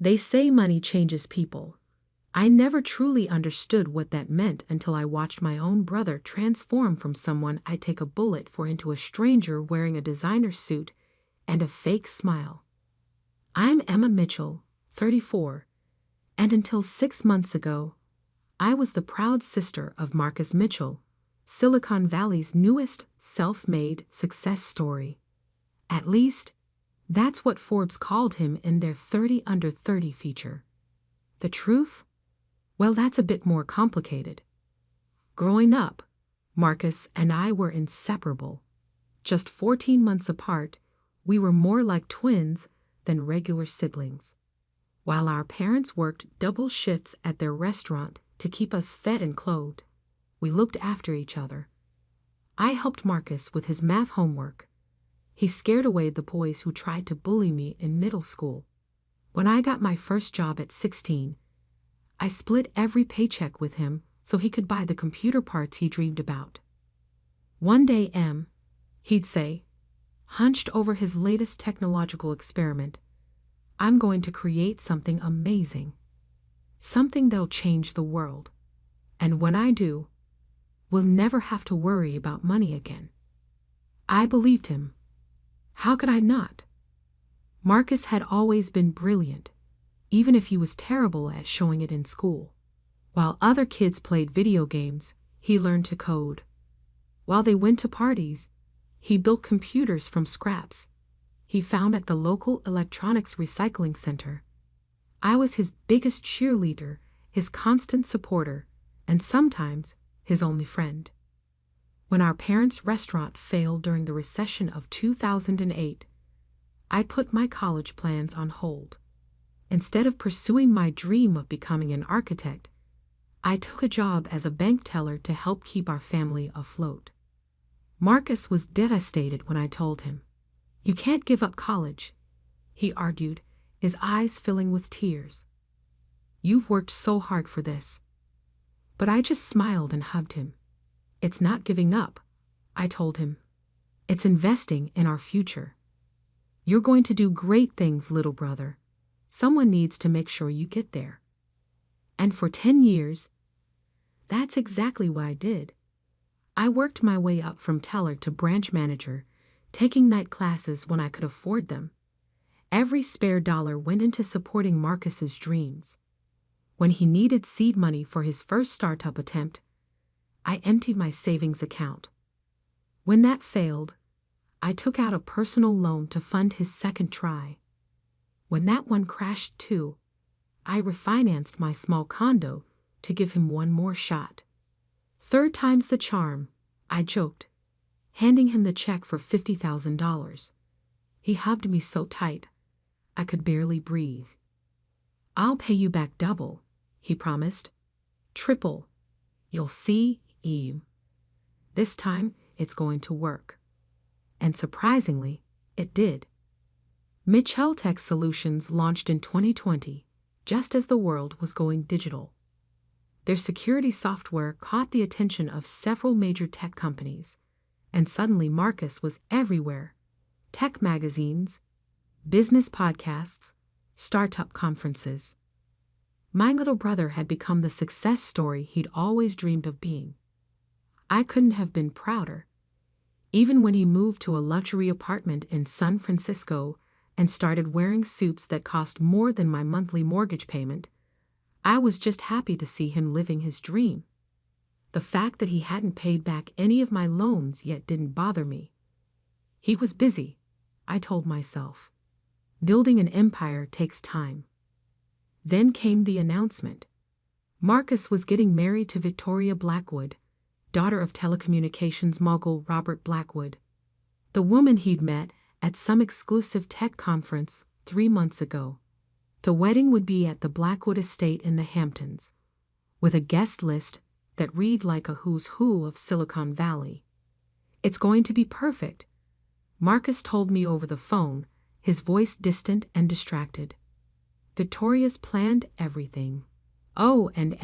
They say money changes people. I never truly understood what that meant until I watched my own brother transform from someone I'd take a bullet for into a stranger wearing a designer suit and a fake smile. I'm Emma Mitchell, 34, and until 6 months ago, I was the proud sister of Marcus Mitchell, Silicon Valley's newest self-made success story. At least, that's what Forbes called him in their 30 Under 30 feature. The truth? Well, that's a bit more complicated. Growing up, Marcus and I were inseparable. Just 14 months apart, we were more like twins than regular siblings. While our parents worked double shifts at their restaurant to keep us fed and clothed, we looked after each other. I helped Marcus with his math homework. He scared away the boys who tried to bully me in middle school. When I got my first job at 16, I split every paycheck with him so he could buy the computer parts he dreamed about. One day, he'd say, hunched over his latest technological experiment, I'm going to create something amazing. Something that'll change the world. And when I do, we'll never have to worry about money again. I believed him. How could I not? Marcus had always been brilliant, even if he was terrible at showing it in school. While other kids played video games, he learned to code. While they went to parties, he built computers from scraps he found at the local electronics recycling center. I was his biggest cheerleader, his constant supporter, and sometimes his only friend. When our parents' restaurant failed during the recession of 2008, I put my college plans on hold. Instead of pursuing my dream of becoming an architect, I took a job as a bank teller to help keep our family afloat. Marcus was devastated when I told him, "You can't give up college," he argued, his eyes filling with tears. "You've worked so hard for this." But I just smiled and hugged him. "It's not giving up," I told him. "It's investing in our future. You're going to do great things, little brother. Someone needs to make sure you get there." And for 10 years, that's exactly what I did. I worked my way up from teller to branch manager, taking night classes when I could afford them. Every spare dollar went into supporting Marcus's dreams. When he needed seed money for his first startup attempt, I emptied my savings account. When that failed, I took out a personal loan to fund his second try. When that one crashed too, I refinanced my small condo to give him one more shot. "Third time's the charm," I joked, handing him the check for $50,000. He hugged me so tight, I could barely breathe. "I'll pay you back double," he promised. "Triple. You'll see, Eve. This time, it's going to work." And surprisingly, it did. Mitchell Tech Solutions launched in 2020, just as the world was going digital. Their security software caught the attention of several major tech companies, and suddenly Marcus was everywhere. Tech magazines, business podcasts, startup conferences. My little brother had become the success story he'd always dreamed of being. I couldn't have been prouder. Even when he moved to a luxury apartment in San Francisco and started wearing suits that cost more than my monthly mortgage payment, I was just happy to see him living his dream. The fact that he hadn't paid back any of my loans yet didn't bother me. He was busy, I told myself. Building an empire takes time. Then came the announcement. Marcus was getting married to Victoria Blackwood, daughter of telecommunications mogul Robert Blackwood, the woman he'd met at some exclusive tech conference 3 months ago. The wedding would be at the Blackwood estate in the Hamptons, with a guest list that read like a who's who of Silicon Valley. "It's going to be perfect," Marcus told me over the phone, his voice distant and distracted. "Victoria's planned everything. Oh, and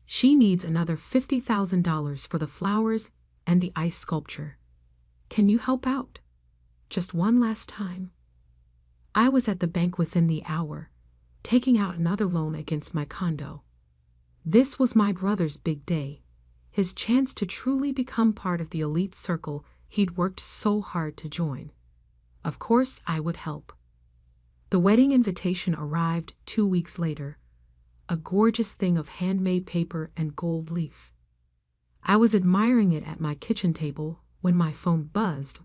she needs another $50,000 for the flowers and the ice sculpture. Can you help out? Just one last time?" I was at the bank within the hour, taking out another loan against my condo. This was my brother's big day, his chance to truly become part of the elite circle he'd worked so hard to join. Of course, I would help. The wedding invitation arrived 2 weeks later, a gorgeous thing of handmade paper and gold leaf. I was admiring it at my kitchen table when my phone buzzed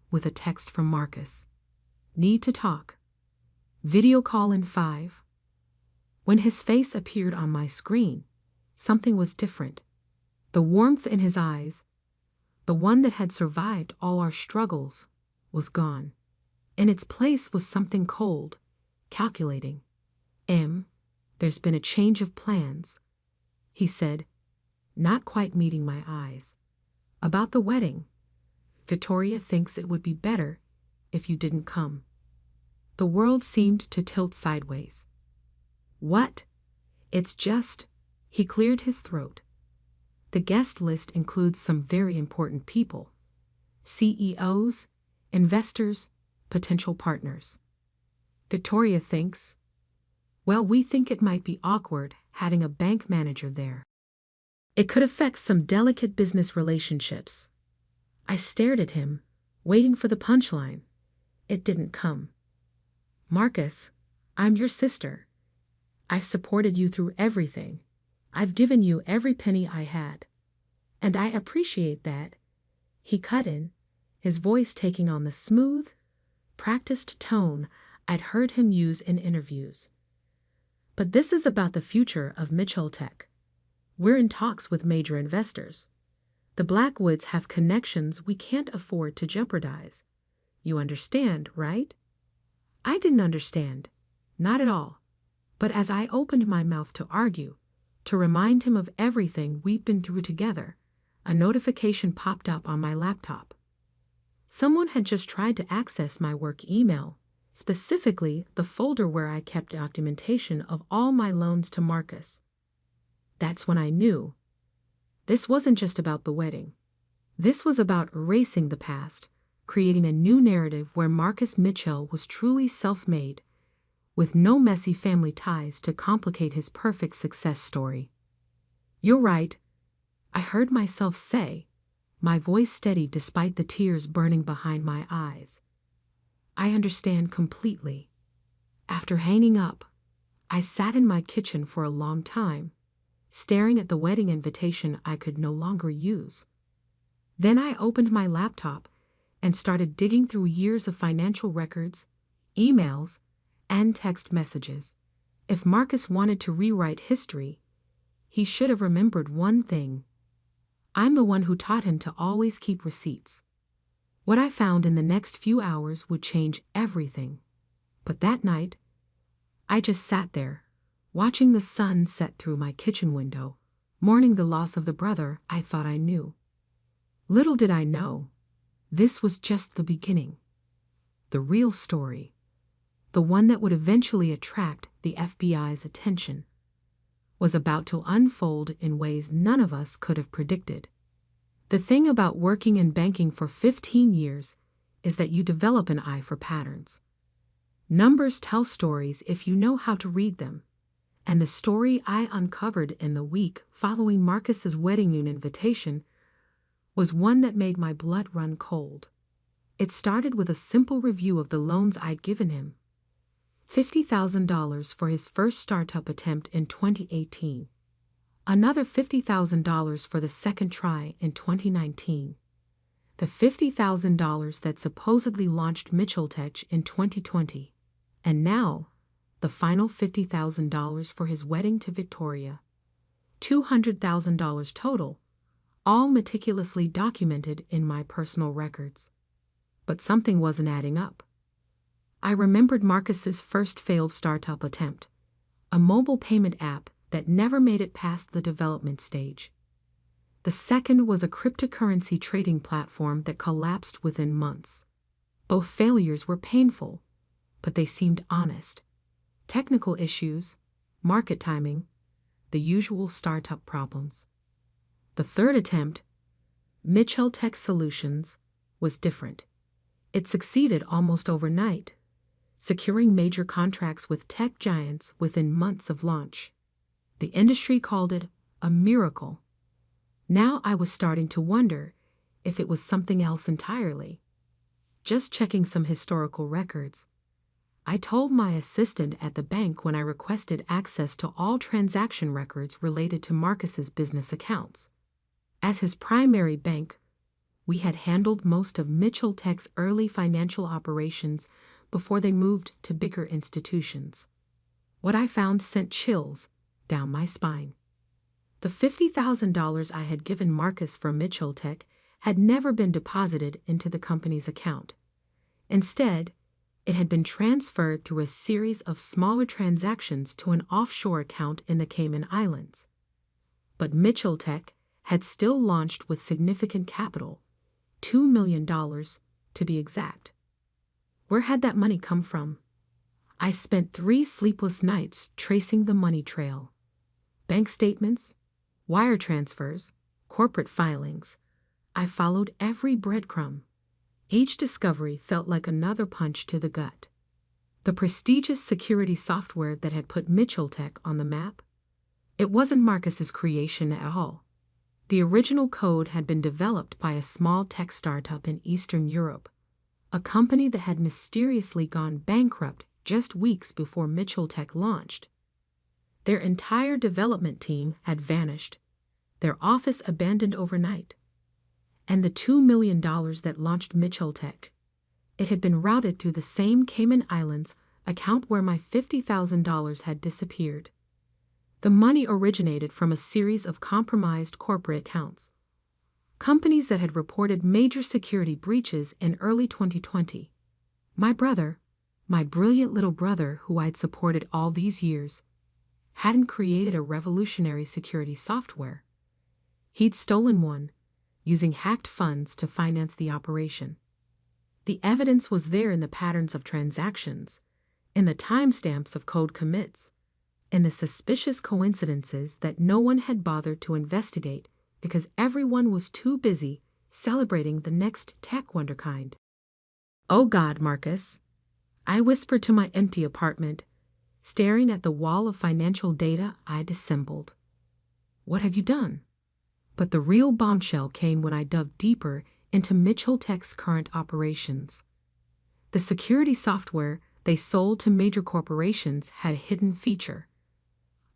with a text from Marcus. Need to talk. Video call in 5. When his face appeared on my screen, something was different. The warmth in his eyes, the one that had survived all our struggles, was gone. In its place was something cold, calculating. There's been a change of plans, he said, not quite meeting my eyes. About the wedding. Victoria thinks it would be better if you didn't come. The world seemed to tilt sideways. What? It's just, he cleared his throat. The guest list includes some very important people. CEOs, investors, potential partners. Victoria thinks, well, we think it might be awkward having a bank manager there. It could affect some delicate business relationships. I stared at him, waiting for the punchline. It didn't come. Marcus, I'm your sister. I've supported you through everything. I've given you every penny I had. And I appreciate that. He cut in, his voice taking on the smooth, practiced tone I'd heard him use in interviews. But this is about the future of Mitchell Tech. We're in talks with major investors. The Blackwoods have connections we can't afford to jeopardize. You understand, right? I didn't understand. Not at all. But as I opened my mouth to argue, to remind him of everything we'd been through together, a notification popped up on my laptop. Someone had just tried to access my work email, specifically the folder where I kept documentation of all my loans to Marcus. That's when I knew. This wasn't just about the wedding. This was about erasing the past, creating a new narrative where Marcus Mitchell was truly self-made, with no messy family ties to complicate his perfect success story. You're right, I heard myself say, my voice steady despite the tears burning behind my eyes. I understand completely. After hanging up, I sat in my kitchen for a long time, staring at the wedding invitation I could no longer use. Then I opened my laptop and started digging through years of financial records, emails, and text messages. If Marcus wanted to rewrite history, he should have remembered one thing. I'm the one who taught him to always keep receipts. What I found in the next few hours would change everything. But that night, I just sat there, watching the sun set through my kitchen window, mourning the loss of the brother I thought I knew. Little did I know, this was just the beginning. The real story, the one that would eventually attract the FBI's attention, was about to unfold in ways none of us could have predicted. The thing about working in banking for 15 years is that you develop an eye for patterns. Numbers tell stories if you know how to read them, and the story I uncovered in the week following Marcus's wedding invitation was one that made my blood run cold. It started with a simple review of the loans I'd given him. $50,000 for his first startup attempt in 2018. Another $50,000 for the second try in 2019. The $50,000 that supposedly launched Mitchell Tech in 2020. And now, the final $50,000 for his wedding to Victoria. $200,000 total, all meticulously documented in my personal records. But something wasn't adding up. I remembered Marcus's first failed startup attempt, a mobile payment app that never made it past the development stage. The second was a cryptocurrency trading platform that collapsed within months. Both failures were painful, but they seemed honest. Technical issues, market timing, the usual startup problems. The third attempt, Mitchell Tech Solutions, was different. It succeeded almost overnight. securing major contracts with tech giants within months of launch. The industry called it a miracle. Now I was starting to wonder if it was something else entirely. Just checking some historical records, I told my assistant at the bank when I requested access to all transaction records related to Marcus's business accounts. As his primary bank, we had handled most of Mitchell Tech's early financial operations before they moved to bigger institutions. What I found sent chills down my spine. The $50,000 I had given Marcus for Mitchell Tech had never been deposited into the company's account. Instead, it had been transferred through a series of smaller transactions to an offshore account in the Cayman Islands. But Mitchell Tech had still launched with significant capital, $2 million to be exact. Where had that money come from? I spent 3 sleepless nights tracing the money trail. Bank statements, wire transfers, corporate filings. I followed every breadcrumb. Each discovery felt like another punch to the gut. The prestigious security software that had put Mitchell Tech on the map? It wasn't Marcus's creation at all. The original code had been developed by a small tech startup in Eastern Europe, a company that had mysteriously gone bankrupt just weeks before Mitchell Tech launched. Their entire development team had vanished, their office abandoned overnight. And the $2 million that launched Mitchell Tech, it had been routed through the same Cayman Islands account where my $50,000 had disappeared. The money originated from a series of compromised corporate accounts. Companies that had reported major security breaches in early 2020. My brother, my brilliant little brother who I'd supported all these years, hadn't created a revolutionary security software. He'd stolen one, using hacked funds to finance the operation. The evidence was there in the patterns of transactions, in the timestamps of code commits, in the suspicious coincidences that no one had bothered to investigate because everyone was too busy celebrating the next tech wonderkind. "Oh God, Marcus," I whispered to my empty apartment, staring at the wall of financial data I'd assembled. "What have you done?" But the real bombshell came when I dug deeper into Mitchell Tech's current operations. The security software they sold to major corporations had a hidden feature,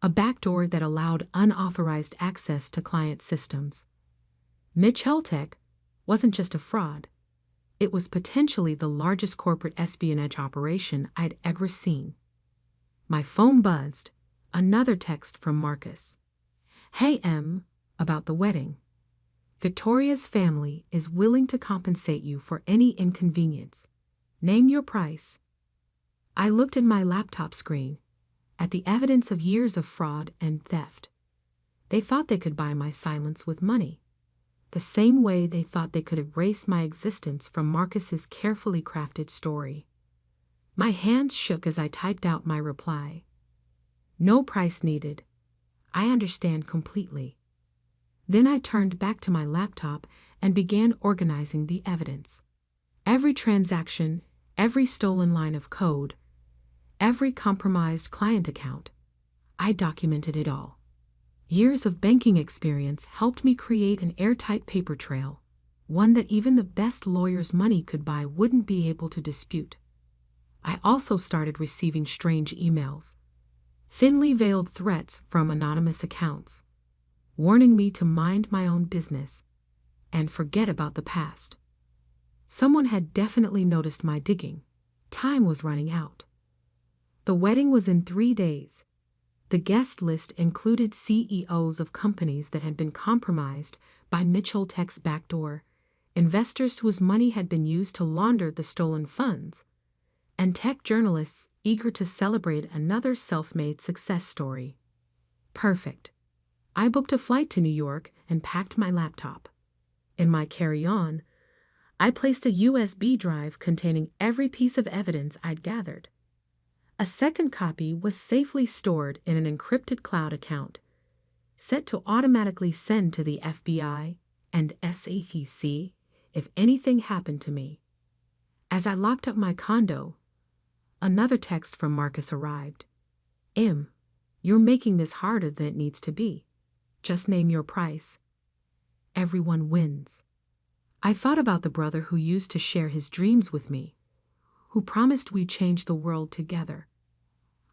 a backdoor that allowed unauthorized access to client systems. Mitchell Tech wasn't just a fraud. It was potentially the largest corporate espionage operation I'd ever seen. My phone buzzed, another text from Marcus. "Hey, Em. About the wedding. Victoria's family is willing to compensate you for any inconvenience. Name your price." I looked at my laptop screen, at the evidence of years of fraud and theft. They thought they could buy my silence with money, the same way they thought they could erase my existence from Marcus's carefully crafted story. My hands shook as I typed out my reply. "No price needed. I understand completely." Then I turned back to my laptop and began organizing the evidence. Every transaction, every stolen line of code, every compromised client account. I documented it all. Years of banking experience helped me create an airtight paper trail, one that even the best lawyer's money could buy wouldn't be able to dispute. I also started receiving strange emails, thinly veiled threats from anonymous accounts, warning me to mind my own business and forget about the past. Someone had definitely noticed my digging. Time was running out. The wedding was in 3 days. The guest list included CEOs of companies that had been compromised by Mitchell Tech's backdoor, investors whose money had been used to launder the stolen funds, and tech journalists eager to celebrate another self-made success story. Perfect. I booked a flight to New York and packed my laptop. In my carry-on, I placed a USB drive containing every piece of evidence I'd gathered. A second copy was safely stored in an encrypted cloud account, set to automatically send to the FBI and SEC if anything happened to me. As I locked up my condo, Another text from Marcus arrived. You're making this harder than it needs to be. Just name your price. Everyone wins. I thought about the brother who used to share his dreams with me, who promised we'd change the world together.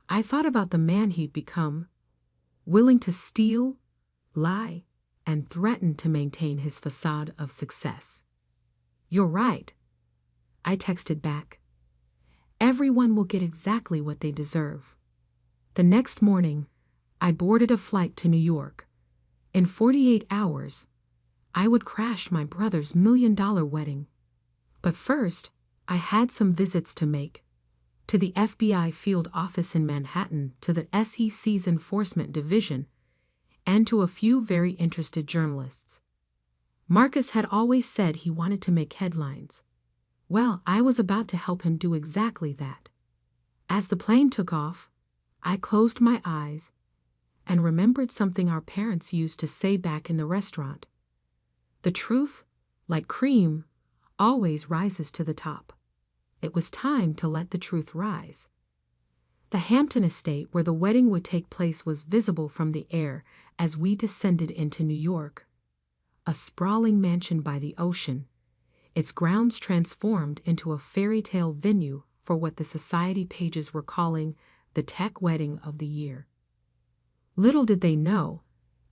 I thought about the man he'd become, willing to steal, lie, and threaten to maintain his facade of success. You're right, I texted back. Everyone will get exactly what they deserve. The next morning, I boarded a flight to New York. In 48 hours, I would crash my brother's $1 million wedding. But first, I had some visits to make. To the FBI field office in Manhattan, to the SEC's Enforcement Division, and to a few very interested journalists. Marcus had always said he wanted to make headlines. Well, I was about to help him do exactly that. As the plane took off, I closed my eyes and remembered something our parents used to say back in the restaurant. The truth, like cream, always rises to the top. It was time to let the truth rise. The Hampton estate where the wedding would take place was visible from the air as we descended into New York. A sprawling mansion by the ocean, its grounds transformed into a fairy tale venue for what the society pages were calling the tech wedding of the year. Little did they know,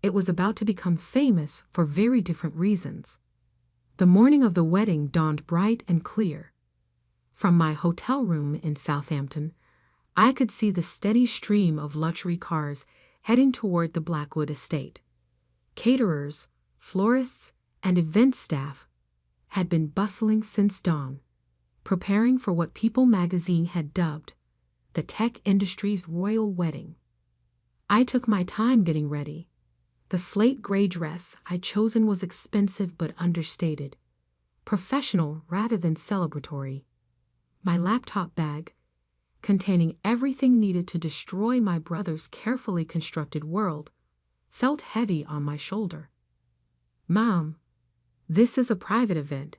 it was about to become famous for very different reasons. The morning of the wedding dawned bright and clear. From my hotel room in Southampton, I could see the steady stream of luxury cars heading toward the Blackwood estate. Caterers, florists, and event staff had been bustling since dawn, preparing for what People magazine had dubbed the tech industry's royal wedding. I took my time getting ready. The slate gray dress I'd chosen was expensive but understated, professional rather than celebratory. My laptop bag, containing everything needed to destroy my brother's carefully constructed world, felt heavy on my shoulder. "Mom, this is a private event,"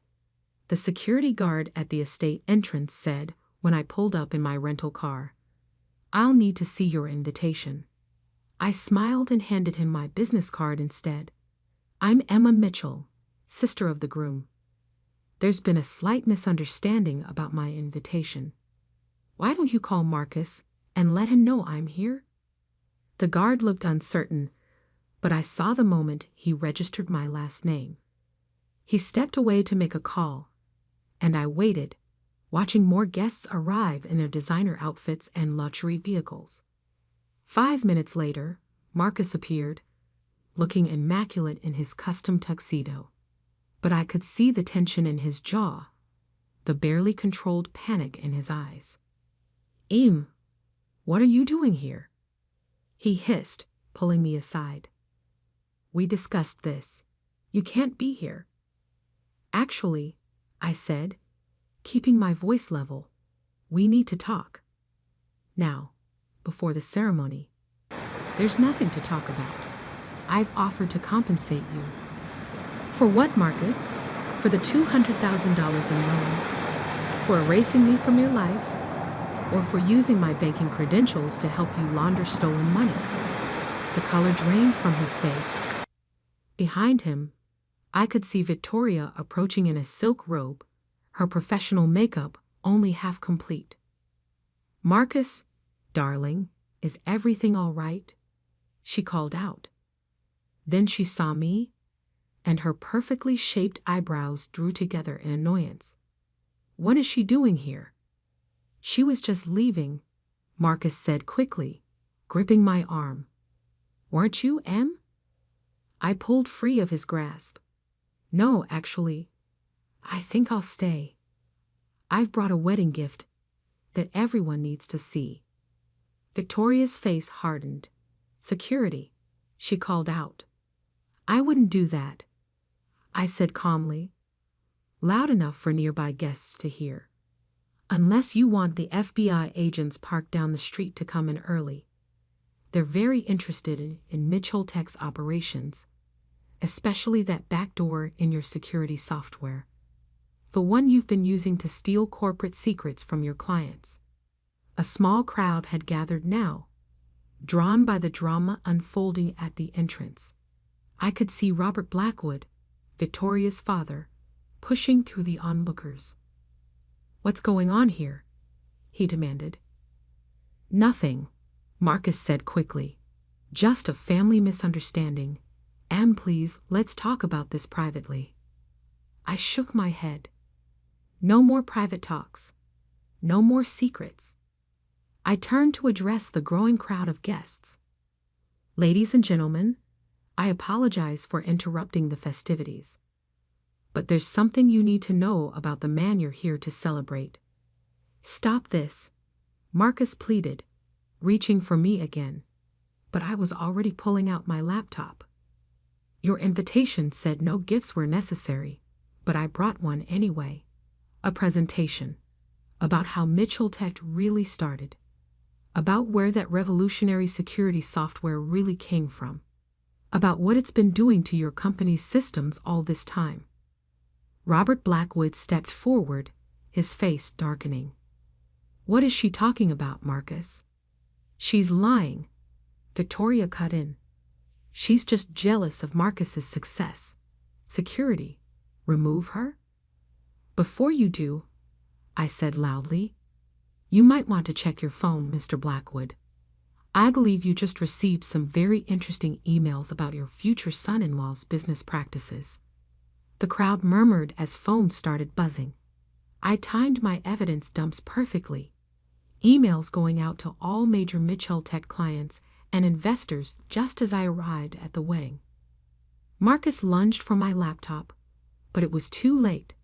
the security guard at the estate entrance said when I pulled up in my rental car. "I'll need to see your invitation." I smiled and handed him my business card instead. "I'm Emma Mitchell, sister of the groom. There's been a slight misunderstanding about my invitation. Why don't you call Marcus and let him know I'm here?" The guard looked uncertain, but I saw the moment he registered my last name. He stepped away to make a call, and I waited, watching more guests arrive in their designer outfits and luxury vehicles. 5 minutes later, Marcus appeared, looking immaculate in his custom tuxedo. But I could see the tension in his jaw, the barely controlled panic in his eyes. What are you doing here?" he hissed, pulling me aside. "We discussed this. You can't be here." "Actually," I said, keeping my voice level, "we need to talk. Now, before the ceremony." "There's nothing to talk about. I've offered to compensate you." "For what, Marcus? For the $200,000 in loans? For erasing me from your life? Or for using my banking credentials to help you launder stolen money?" The color drained from his face. Behind him, I could see Victoria approaching in a silk robe, her professional makeup only half complete. "Marcus, darling, is everything all right?" she called out. Then she saw me, and her perfectly shaped eyebrows drew together in annoyance. "What is she doing here?" "She was just leaving," Marcus said quickly, gripping my arm. "Weren't you, Em?" I pulled free of his grasp. "No, actually, I think I'll stay. I've brought a wedding gift that everyone needs to see." Victoria's face hardened. "Security," she called out. "I wouldn't do that," I said calmly, loud enough for nearby guests to hear. "Unless you want the FBI agents parked down the street to come in early. They're very interested in Mitchell Tech's operations, especially that backdoor in your security software, the one you've been using to steal corporate secrets from your clients." A small crowd had gathered now, drawn by the drama unfolding at the entrance. I could see Robert Blackwood, Victoria's father, pushing through the onlookers. "What's going on here?" he demanded. "Nothing," Marcus said quickly. "Just a family misunderstanding. And please, let's talk about this privately." I shook my head. No more private talks. No more secrets. I turned to address the growing crowd of guests. "Ladies and gentlemen, I apologize for interrupting the festivities. But there's something you need to know about the man you're here to celebrate." "Stop this," Marcus pleaded, reaching for me again, but I was already pulling out my laptop. "Your invitation said no gifts were necessary, but I brought one anyway. A presentation about how Mitchell Tech really started, about where that revolutionary security software really came from, about what it's been doing to your company's systems all this time." Robert Blackwood stepped forward, his face darkening. "What is she talking about, Marcus?" "She's lying," Victoria cut in. "She's just jealous of Marcus's success. Security. Remove her?" "Before you do," I said loudly, "you might want to check your phone, Mr. Blackwood. I believe you just received some very interesting emails about your future son-in-law's business practices." The crowd murmured as phones started buzzing. I timed my evidence dumps perfectly. Emails going out to all major Mitchell Tech clients and investors just as I arrived at the wedding. Marcus lunged for my laptop, but it was too late.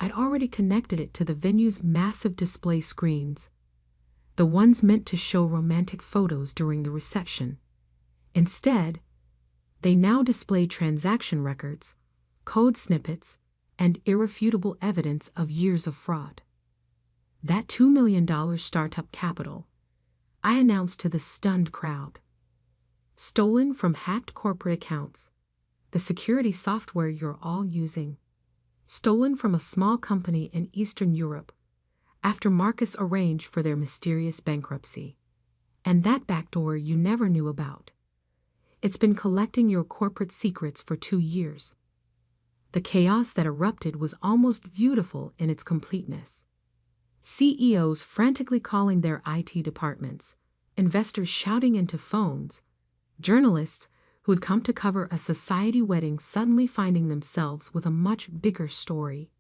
I'd already connected it to the venue's massive display screens, the ones meant to show romantic photos during the reception. Instead, they now displayed transaction records, code snippets, and irrefutable evidence of years of fraud. "That $2 million startup capital," I announced to the stunned crowd. "Stolen from hacked corporate accounts, the security software you're all using. Stolen from a small company in Eastern Europe after Marcus arranged for their mysterious bankruptcy. And that backdoor you never knew about. It's been collecting your corporate secrets for 2 years." The chaos that erupted was almost beautiful in its completeness. CEOs frantically calling their IT departments, investors shouting into phones, journalists who'd come to cover a society wedding suddenly finding themselves with a much bigger story.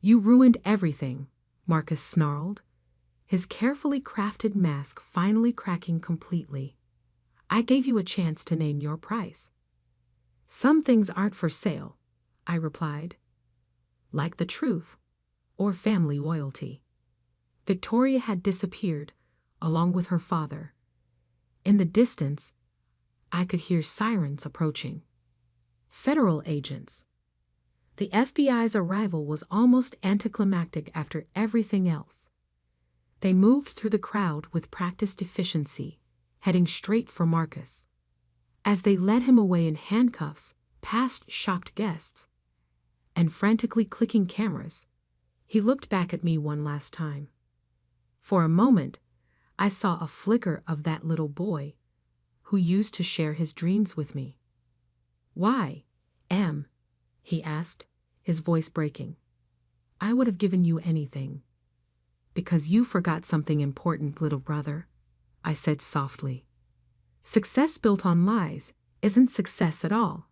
"You ruined everything," Marcus snarled, his carefully crafted mask finally cracking completely. "I gave you a chance to name your price." "Some things aren't for sale," I replied. "Like the truth or family loyalty." Victoria had disappeared, along with her father. In the distance, I could hear sirens approaching. Federal agents. The FBI's arrival was almost anticlimactic after everything else. They moved through the crowd with practiced efficiency, heading straight for Marcus. As they led him away in handcuffs, past shocked guests, and frantically clicking cameras, he looked back at me one last time. For a moment, I saw a flicker of that little boy who used to share his dreams with me. "Why, Em?" he asked, his voice breaking. "I would have given you anything." "Because you forgot something important, little brother," I said softly. "Success built on lies isn't success at all.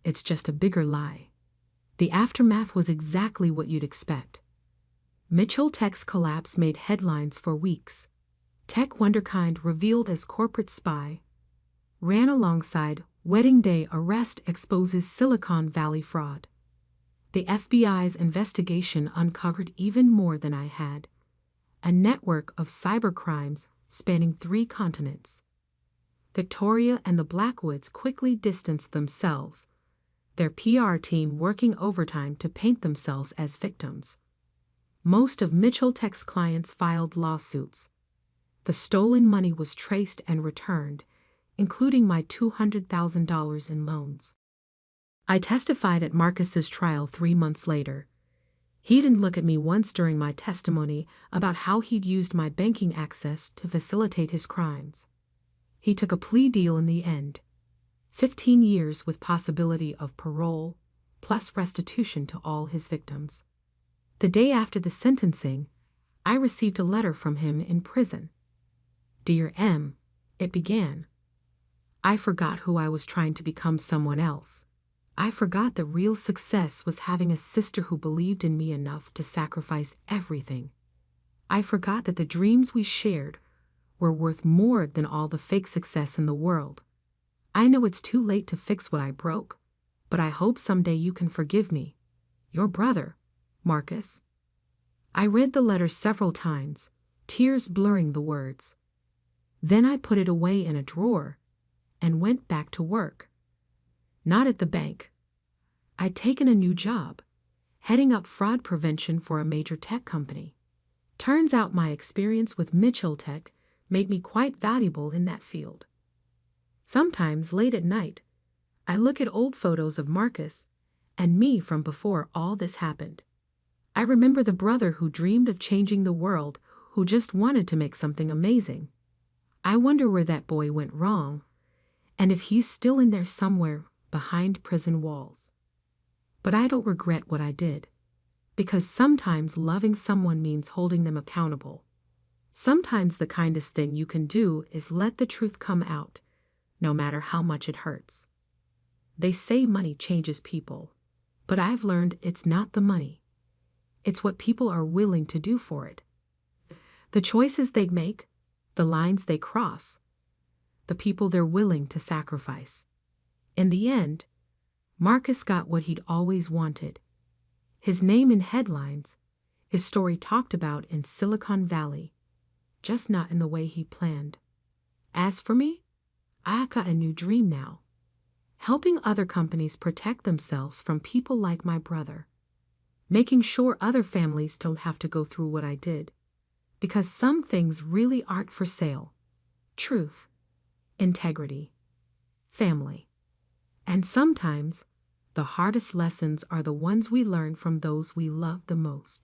It's just a bigger lie." The aftermath was exactly what you'd expect. Mitchell Tech's collapse made headlines for weeks. Tech Wonderkind revealed as corporate spy, ran alongside Wedding Day arrest exposes Silicon Valley fraud. The FBI's investigation uncovered even more than I had. A network of cybercrimes spanning 3 continents. Victoria and the Blackwoods quickly distanced themselves, their PR team working overtime to paint themselves as victims. Most of Mitchell Tech's clients filed lawsuits. The stolen money was traced and returned, including my $200,000 in loans. I testified at Marcus's trial 3 months later. He didn't look at me once during my testimony about how he'd used my banking access to facilitate his crimes. He took a plea deal in the end. 15 years with possibility of parole, plus restitution to all his victims. The day after the sentencing, I received a letter from him in prison. "Dear M," it began. "I forgot who I was trying to become someone else. I forgot that real success was having a sister who believed in me enough to sacrifice everything. I forgot that the dreams we shared were worth more than all the fake success in the world. I know it's too late to fix what I broke, but I hope someday you can forgive me. Your brother, Marcus." I read the letter several times, tears blurring the words. Then I put it away in a drawer and went back to work. Not at the bank. I'd taken a new job, heading up fraud prevention for a major tech company. Turns out my experience with Mitchell Tech made me quite valuable in that field. Sometimes, late at night, I look at old photos of Marcus and me from before all this happened. I remember the brother who dreamed of changing the world, who just wanted to make something amazing. I wonder where that boy went wrong, and if he's still in there somewhere behind prison walls. But I don't regret what I did, because sometimes loving someone means holding them accountable. Sometimes the kindest thing you can do is let the truth come out, no matter how much it hurts. They say money changes people, but I've learned it's not the money. It's what people are willing to do for it. The choices they make, the lines they cross, the people they're willing to sacrifice. In the end, Marcus got what he'd always wanted. His name in headlines, his story talked about in Silicon Valley, just not in the way he planned. As for me, I've got a new dream now. Helping other companies protect themselves from people like my brother. Making sure other families don't have to go through what I did. Because some things really aren't for sale. Truth, integrity, family. And sometimes, the hardest lessons are the ones we learn from those we love the most.